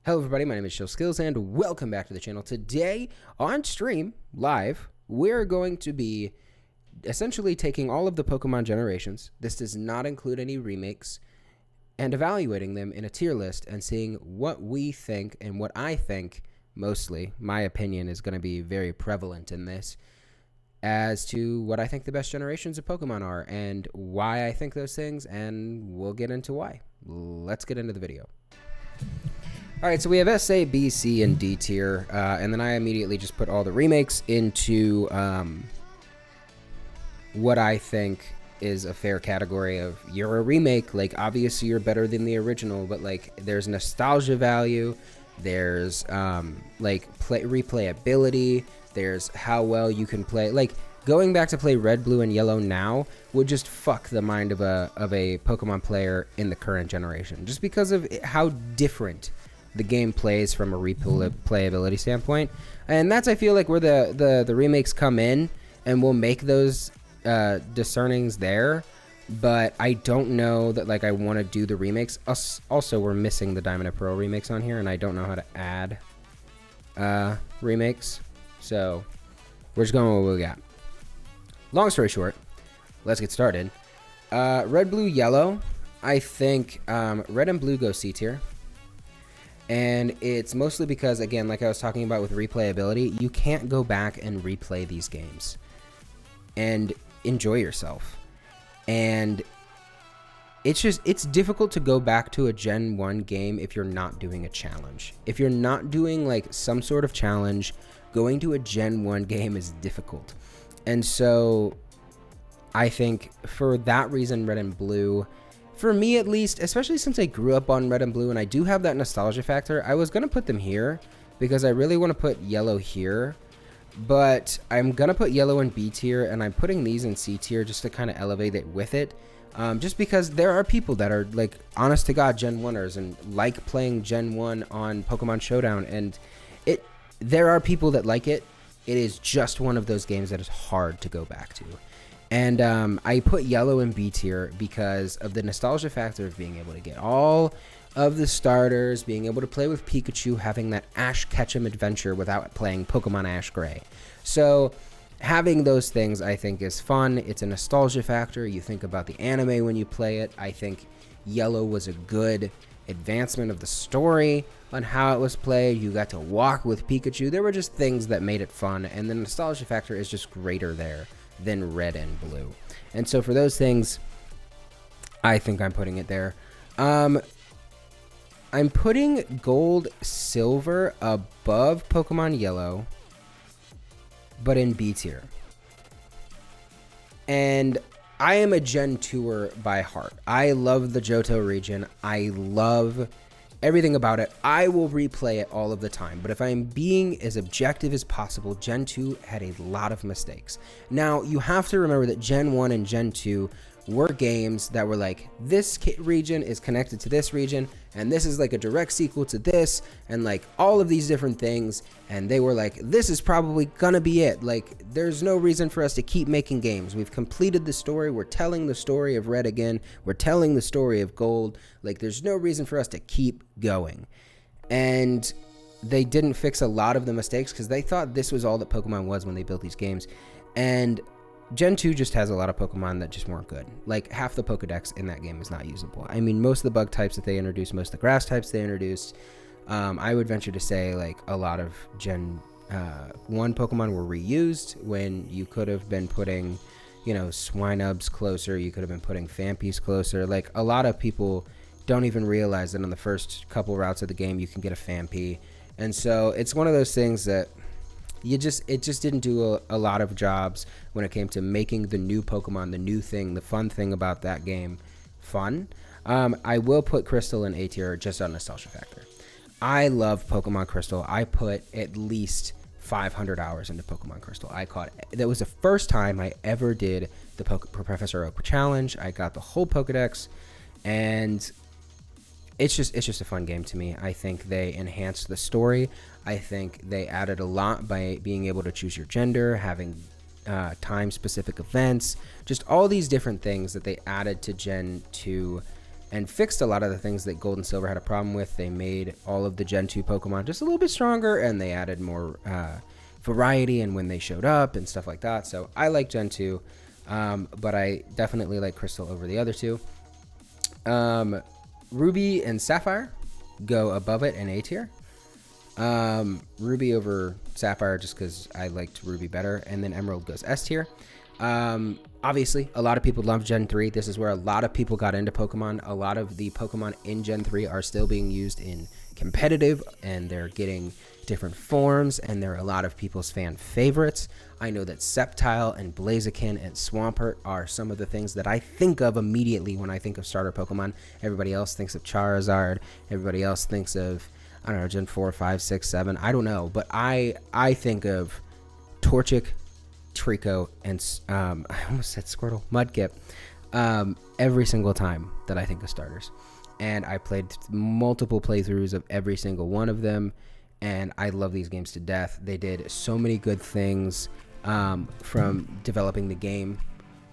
Hello everybody, my name is Chill Skills and welcome back to the channel. Today on stream, live, we're going to be essentially taking all of the Pokemon generations. This does not include any remakes, and evaluating them in a tier list and seeing what we think and what I think, mostly, my opinion is going to be very prevalent in this, as to what I think the best generations of Pokemon are and why I think those things, and we'll get into why. Let's get into the video. All right, so we have S, A, B, C, and D tier, and then I immediately just put all the remakes into what I think is a fair category of, you're a remake, like, obviously you're better than the original, but, like, there's nostalgia value, there's, replayability, there's how well you can play. Like, going back to play Red, Blue, and Yellow now would just fuck the mind of a Pokemon player in the current generation, just because of how different the game plays from a replayability standpoint. And that's, I feel like, where the remakes come in, and we'll make those discernings there. But I don't know that, like, I want to do the remakes. Also, we're missing the Diamond and Pearl remakes on here, and I don't know how to add remakes. So we're just going with what we got. Long story short, let's get started. Red, Blue, Yellow. I think Red and Blue go C tier. And it's mostly because, again, like I was talking about with replayability, you can't go back and replay these games and enjoy yourself. And it's difficult to go back to a Gen 1 game if you're not doing a challenge. If you're not doing, like, some sort of challenge, going to a Gen 1 game is difficult. And so I think for that reason, Red and Blue, for me at least, especially since I grew up on Red and Blue and I do have that nostalgia factor, I was going to put them here because I really want to put Yellow here. But I'm going to put Yellow in B tier, and I'm putting these in C tier just to kind of elevate it with it. Just because there are people that are, like, honest to God Gen 1ers and like playing Gen 1 on Pokemon Showdown, and there are people that like it. It is just one of those games that is hard to go back to. And I put Yellow in B tier because of the nostalgia factor of being able to get all of the starters, being able to play with Pikachu, having that Ash Ketchum adventure without playing Pokemon Ash Gray. So having those things, I think, is fun. It's a nostalgia factor. You think about the anime when you play it. I think Yellow was a good advancement of the story on how it was played. You got to walk with Pikachu. There were just things that made it fun, and the nostalgia factor is just greater there than Red and Blue. And so for those things, I think I'm putting it there. I'm putting Gold, Silver above Pokemon Yellow, but in B tier. And I am a Gen 2er by heart. I love the Johto region. I love everything about it. I will replay it all of the time. But if I'm being as objective as possible, Gen 2 had a lot of mistakes. Now, you have to remember that Gen 1 and Gen 2 were games that were like, this region is connected to this region, and this is like a direct sequel to this, and like all of these different things. And they were like, this is probably gonna be it. Like, there's no reason for us to keep making games. We've completed the story. We're telling the story of Red again. We're telling the story of Gold. Like, there's no reason for us to keep going. And they didn't fix a lot of the mistakes because they thought this was all that Pokemon was when they built these games. And Gen 2 just has a lot of Pokemon that just weren't good. Like, half the Pokedex in that game is not usable. I mean, most of the bug types that they introduced, most of the grass types they introduced, I would venture to say, like, a lot of Gen 1 Pokemon were reused when you could have been putting, you know, Swinubs closer, you could have been putting Fampies closer. Like, a lot of people don't even realize that on the first couple routes of the game, you can get a Fampi. And so it's one of those things that it just didn't do a lot of jobs when it came to making the new Pokemon, the new thing, the fun thing about that game fun. I will put Crystal in A tier just on nostalgia factor. I love Pokemon Crystal. I put at least 500 hours into Pokemon Crystal. That was the first time I ever did the Professor Oak challenge. I got the whole Pokedex, and it's just a fun game to me. I think they enhanced the story. I think they added a lot by being able to choose your gender, having time-specific events, just all these different things that they added to Gen 2 and fixed a lot of the things that Gold and Silver had a problem with. They made all of the Gen 2 Pokemon just a little bit stronger, and they added more variety and when they showed up and stuff like that. So I like Gen 2, but I definitely like Crystal over the other two. Ruby and Sapphire go above it in A tier. Ruby over Sapphire just because I liked Ruby better, and then Emerald goes S tier. Obviously, a lot of people love Gen 3. This is where a lot of people got into Pokemon. A lot of the Pokemon in Gen 3 are still being used in competitive, and they're getting different forms, and they're a lot of people's fan favorites. I know that Sceptile and Blaziken and Swampert are some of the things that I think of immediately when I think of starter Pokemon. Everybody else thinks of Charizard. Everybody else thinks of, I don't know, Gen 4, 5, 6, 7. I don't know, but I think of Torchic, Trico, and I almost said Squirtle, Mudkip, every single time that I think of starters. And I played multiple playthroughs of every single one of them, and I love these games to death. They did so many good things from developing the game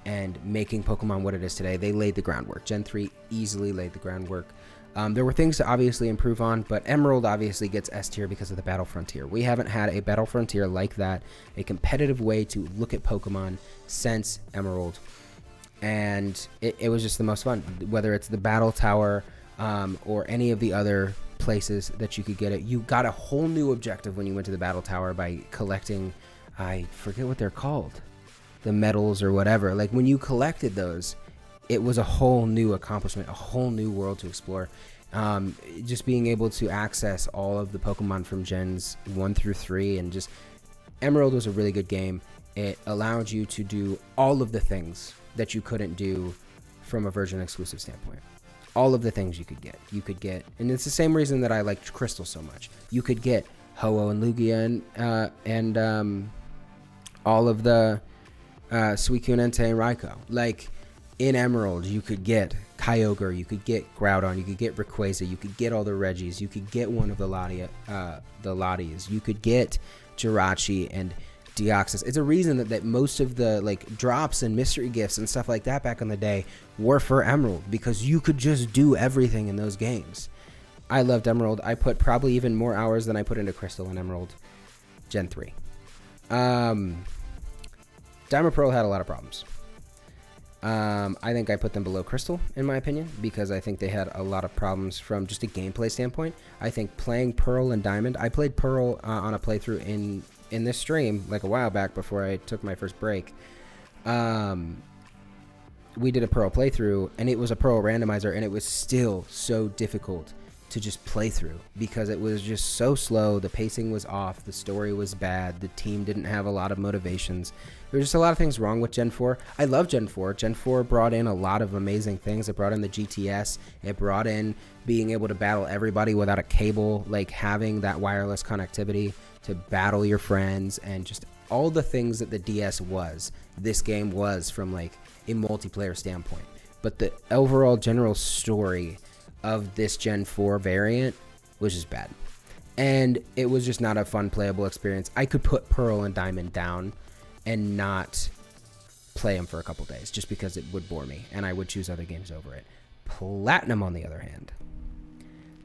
and making Pokemon what it is today. They laid the groundwork. Gen 3 easily laid the groundwork. There were things to obviously improve on, but Emerald obviously gets S tier because of the Battle Frontier. We haven't had a Battle Frontier like that, a competitive way to look at Pokemon since Emerald. And it was just the most fun, whether it's the Battle Tower or any of the other places that you could get it. You got a whole new objective when you went to the Battle Tower by collecting, I forget what they're called, the medals or whatever. Like when you collected those, it was a whole new accomplishment, a whole new world to explore. Just being able to access all of the Pokemon from Gens 1 through 3, and just Emerald was a really good game. It allowed you to do all of the things that you couldn't do from a version exclusive standpoint. All of the things you could get, and it's the same reason that I liked Crystal so much. You could get Ho-Oh and Lugia and all of the Suicune, Entei, and Raikou. Like, in Emerald, you could get Kyogre, you could get Groudon, you could get Rayquaza, you could get all the Reggies, you could get one of the Latias, you could get Jirachi and Deoxys. It's a reason that most of the like drops and mystery gifts and stuff like that back in the day were for Emerald, because you could just do everything in those games. I loved Emerald. I put probably even more hours than I put into Crystal and Emerald Gen 3. Diamond Pearl had a lot of problems. I think I put them below Crystal, in my opinion, because I think they had a lot of problems from just a gameplay standpoint. I think playing Pearl and Diamond, I played Pearl on a playthrough in this stream like a while back before I took my first break. We did a Pearl playthrough, and it was a Pearl randomizer, and it was still so difficult to just play through because it was just so slow. The pacing was off, the story was bad, the team didn't have a lot of motivations. There's just a lot of things wrong with Gen 4. I love Gen 4. Gen 4 brought in a lot of amazing things. It brought in the GTS. It brought in being able to battle everybody without a cable, like having that wireless connectivity to battle your friends, and just all the things that the DS was. This game was from like a multiplayer standpoint. But the overall general story of this Gen 4 variant was just bad. And it was just not a fun playable experience. I could put Pearl and Diamond down and not play them for a couple days just because it would bore me and I would choose other games over it. Platinum, on the other hand.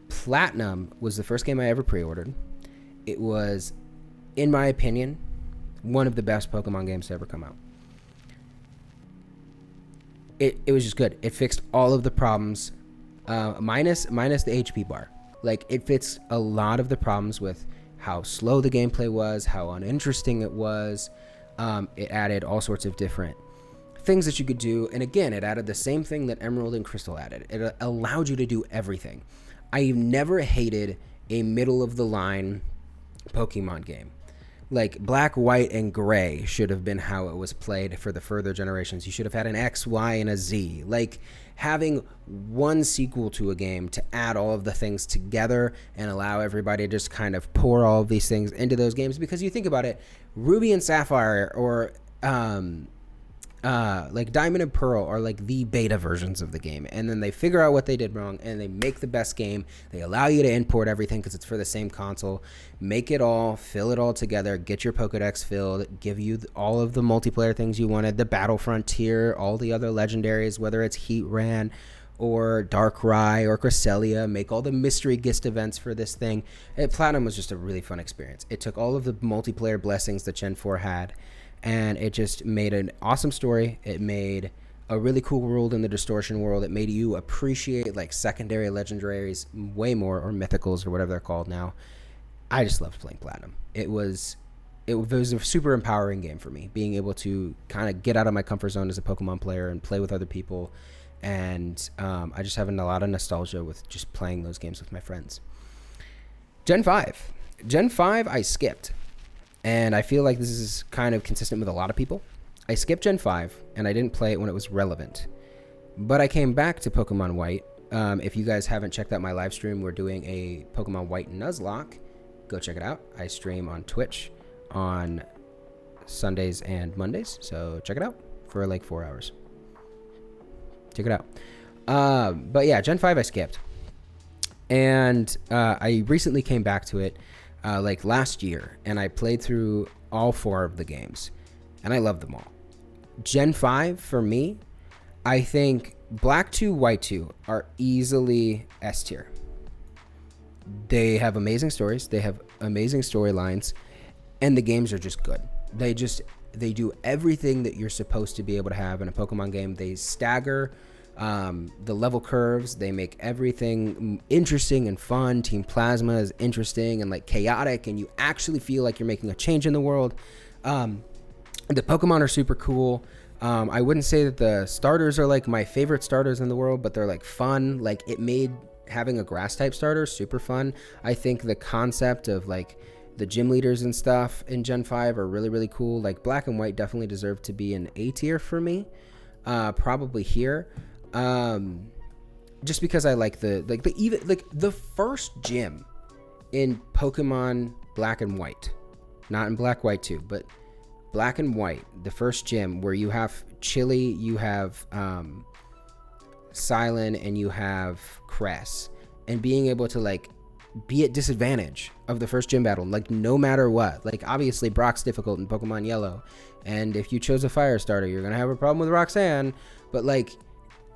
Platinum was the first game I ever pre-ordered. It was, in my opinion, one of the best Pokemon games to ever come out. It was just good. It fixed all of the problems, minus the HP bar. Like, it fixed a lot of the problems with how slow the gameplay was, how uninteresting it was. It added all sorts of different things that you could do. And again, it added the same thing that Emerald and Crystal added. It allowed you to do everything. I've never hated a middle-of-the-line Pokemon game. Like, Black, White, and Gray should have been how it was played for the further generations. You should have had an X, Y, and a Z. Like, having one sequel to a game to add all of the things together and allow everybody to just kind of pour all of these things into those games. Because you think about it, Ruby and Sapphire, or like Diamond and Pearl, are like the beta versions of the game, and then they figure out what they did wrong and they make the best game. They allow you to import everything because it's for the same console, make it all, fill it all together, get your Pokedex filled, give you all of the multiplayer things you wanted, the Battle Frontier, all the other legendaries, whether it's Heatran, or Darkrai or Cresselia, make all the mystery guest events for this thing. Platinum was just a really fun experience. It took all of the multiplayer blessings that Gen 4 had, and it just made an awesome story. It made a really cool world in the distortion world. It made you appreciate like secondary legendaries way more, or mythicals, or whatever they're called now. I just loved playing Platinum. It was a super empowering game for me, being able to kind of get out of my comfort zone as a Pokemon player and play with other people. And I just have a lot of nostalgia with just playing those games with my friends. Gen 5. Gen 5 I skipped. And I feel like this is kind of consistent with a lot of people. I skipped Gen 5, and I didn't play it when it was relevant. But I came back to Pokemon White. If you guys haven't checked out my live stream, we're doing a Pokemon White Nuzlocke. Go check it out. I stream on Twitch on Sundays and Mondays. So check it out for like 4 hours. Check it out. But yeah, Gen 5 I skipped. And I recently came back to it like last year. And I played through all 4 of the games. And I loved them all. Gen 5, for me, I think Black 2, White 2 are easily S tier. They have amazing stories. They have amazing storylines. And the games are just good. They do everything that you're supposed to be able to have in a Pokemon game. They stagger the level curves. They make everything interesting and fun. Team Plasma is interesting and like chaotic, and you actually feel like you're making a change in the world. The Pokemon are super cool. I wouldn't say that the starters are like my favorite starters in the world, but they're like fun. Like, it made having a grass type starter super fun. I think the concept of like the gym leaders and stuff in Gen 5 are really, really cool. Like, Black and White definitely deserve to be an A tier for me. Probably here. Just because I like the first gym in Pokemon Black and White, not in Black, White 2, but Black and White, the first gym where you have Chili, you have Silent, and you have Cress, and being able to like be at disadvantage of the first gym battle, like no matter what. Like, obviously Brock's difficult in Pokemon Yellow, and if you chose a fire starter, you're gonna have a problem with Roxanne, but like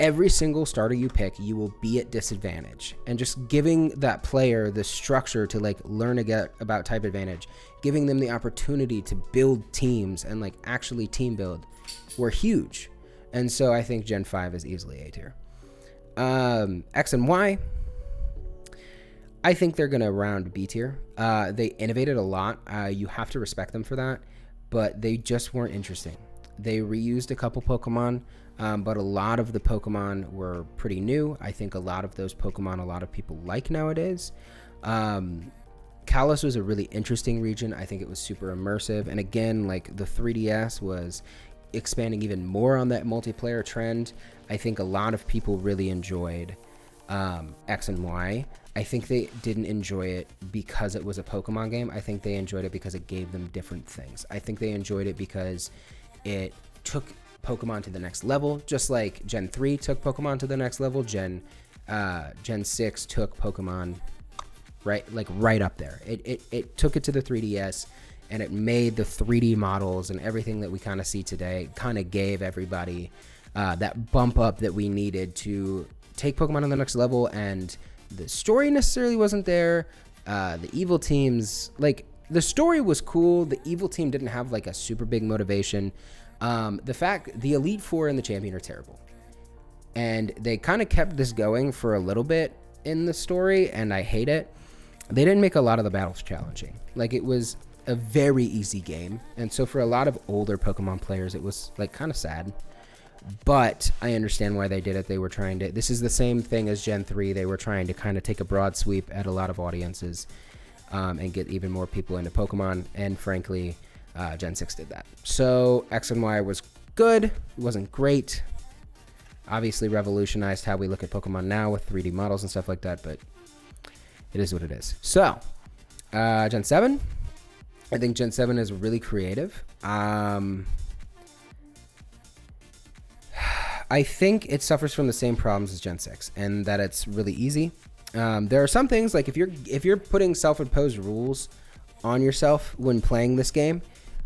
every single starter you pick, you will be at disadvantage. And just giving that player the structure to like learn about type advantage, giving them the opportunity to build teams and like actually team build, were huge. And so I think Gen 5 is easily A tier. X and Y, I think they're gonna round B tier. They innovated a lot. You have to respect them for that, but they just weren't interesting. They reused a couple Pokemon, but a lot of the Pokemon were pretty new. I think a lot of those Pokemon a lot of people like nowadays. Kalos was a really interesting region. I think it was super immersive. And again, like the 3DS was expanding even more on that multiplayer trend. I think a lot of people really enjoyed X and Y. I think they didn't enjoy it because it was a Pokemon game. I think they enjoyed it because it gave them different things. I think they enjoyed it because it took Pokemon to the next level, just like Gen 3 took Pokemon to the next level. Gen 6 took Pokemon right up there. It took it to the 3DS, and it made the 3D models and everything that we kind of see today, kind of gave everybody that bump up that we needed to take Pokemon to the next level. And the story necessarily wasn't there. The evil teams, like, the story was cool. The evil team didn't have like a super big motivation. The Elite Four and the Champion are terrible. And they kind of kept this going for a little bit in the story, and I hate it. They didn't make a lot of the battles challenging. Like, it was a very easy game. And so for a lot of older Pokemon players, it was like kind of sad. But I understand why they did it. They were trying to, this is the same thing as Gen 3. They were trying to kind of take a broad sweep at a lot of audiences and get even more people into Pokemon. And frankly, Gen 6 did that. So X and Y was good. It wasn't great. Obviously revolutionized how we look at Pokemon now with 3D models and stuff like that, but it is what it is. So Gen 7, I think Gen 7 is really creative. I think it suffers from the same problems as Gen 6, and that it's really easy. There are some things, like if you're putting self-imposed rules on yourself when playing this game,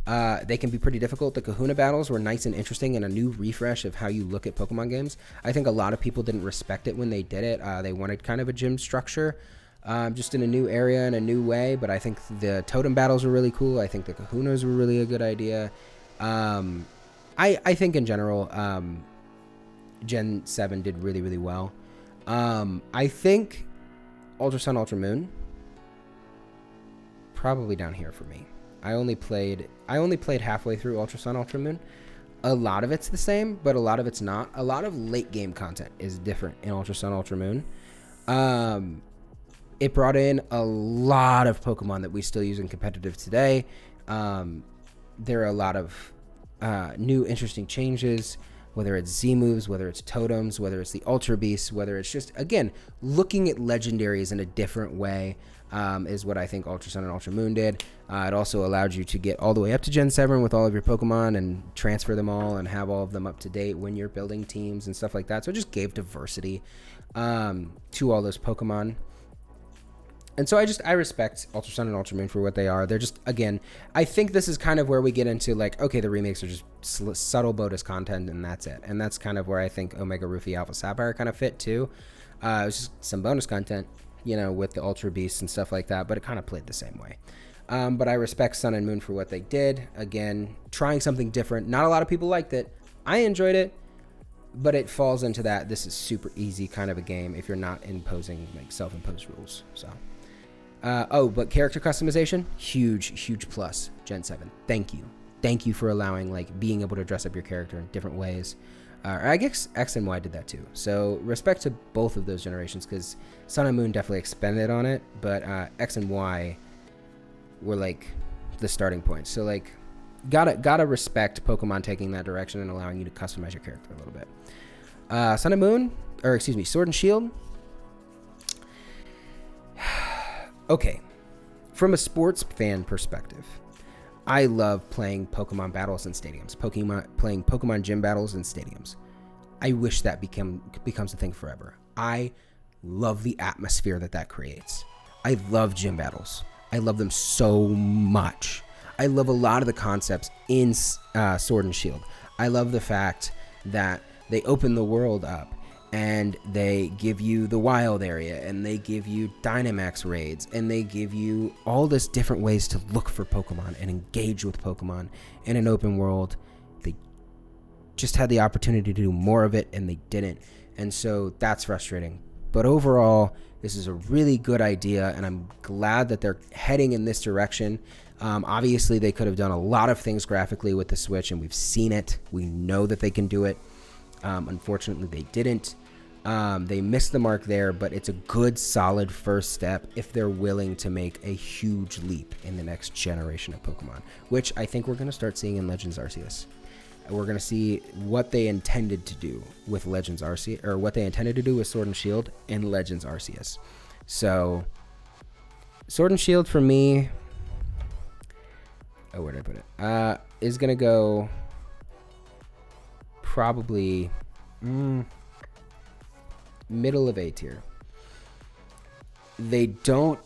They can be pretty difficult. The Kahuna battles were nice and interesting and a new refresh of how you look at Pokemon games. I think a lot of people didn't respect it when they did it. They wanted kind of a gym structure, just in a new area in a new way. But I think the Totem battles were really cool. I think the Kahunas were really a good idea. I think in general, Gen 7 did really, really well. I think Ultra Sun, Ultra Moon, probably down here for me. I only played halfway through Ultra Sun, Ultra Moon. A lot of it's the same, but a lot of it's not. A lot of late game content is different in Ultra Sun, Ultra Moon. It brought in a lot of Pokemon that we still use in competitive today. There are a lot of new interesting changes, whether it's Z moves, whether it's totems, whether it's the Ultra Beasts, whether it's just, again, looking at legendaries in a different way. Is what I think Ultra Sun and Ultra Moon did. It also allowed you to get all the way up to Gen 7 with all of your Pokemon and transfer them all and have all of them up to date when you're building teams and stuff like that. So it just gave diversity to all those Pokemon. And so I respect Ultra Sun and Ultra Moon for what they are. They're just, again, I think this is kind of where we get into like, okay, the remakes are just subtle bonus content and that's it. And that's kind of where I think Omega Ruby Alpha Sapphire kind of fit too. It was just some bonus content, you know, with the Ultra Beasts and stuff like that, but it kind of played the same way. But I respect Sun and Moon for what they did. Again, trying something different. Not a lot of people liked it. I enjoyed it, but it falls into that this is super easy kind of a game if you're not imposing like self-imposed rules. So, but character customization, huge plus. Gen 7. Thank you for allowing like being able to dress up your character in different ways. I guess X and Y did that too. So respect to both of those generations because Sun and Moon definitely expanded on it, but X and Y were like the starting point. So like gotta respect Pokemon taking that direction and allowing you to customize your character a little bit. Sun and Moon, or excuse me, Sword and Shield. Okay, from a sports fan perspective, I love playing Pokemon battles in stadiums, playing Pokemon gym battles in stadiums. I wish that becomes a thing forever. I love the atmosphere that creates. I love gym battles. I love them so much. I love a lot of the concepts in Sword and Shield. I love the fact that they open the world up and they give you the wild area and they give you Dynamax raids and they give you all this different ways to look for Pokemon and engage with Pokemon in an open world. They just had the opportunity to do more of it and they didn't. And so that's frustrating. But overall, this is a really good idea and I'm glad that they're heading in this direction. Obviously, they could have done a lot of things graphically with the Switch and we've seen it. We know that they can do it. Unfortunately, they didn't. They missed the mark there, but it's a good, solid first step if they're willing to make a huge leap in the next generation of Pokemon, which I think we're going to start seeing in Legends Arceus. We're going to see what they intended to do with Legends Arceus, or what they intended to do with Sword and Shield in Legends Arceus. So, Sword and Shield for me, where did I put it? Is going to go probably middle of A tier. They don't.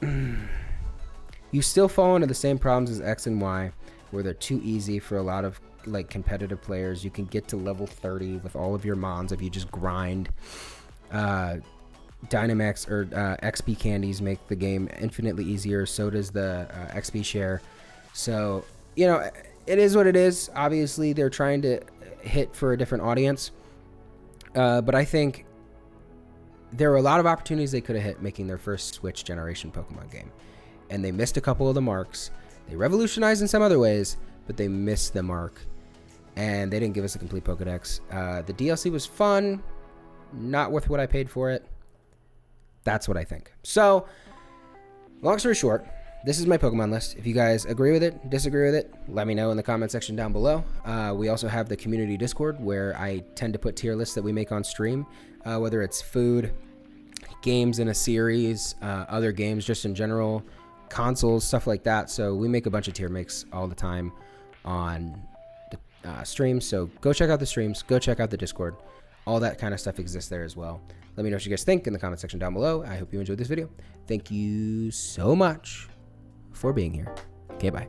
You still fall into the same problems as X and Y, where they're too easy for a lot of like competitive players. You can get to level 30 with all of your mons if you just grind. Dynamax or XP candies make the game infinitely easier. So does the XP share. So, you know, it is what it is. Obviously, they're trying to hit for a different audience. But I think there were a lot of opportunities they could have hit making their first Switch generation Pokemon game. And they missed a couple of the marks. They revolutionized in some other ways, but they missed the mark. And they didn't give us a complete Pokedex. The DLC was fun. Not worth what I paid for it. That's what I think. So, long story short, this is my Pokemon list. If you guys agree with it, disagree with it, let me know in the comment section down below. We also have the community Discord where I tend to put tier lists that we make on stream, whether it's food, games in a series, other games just in general, consoles, stuff like that. So we make a bunch of tier makes all the time on the streams. So go check out the streams, go check out the Discord. All that kind of stuff exists there as well. Let me know what you guys think in the comment section down below. I hope you enjoyed this video. Thank you so much for being here. Okay, bye.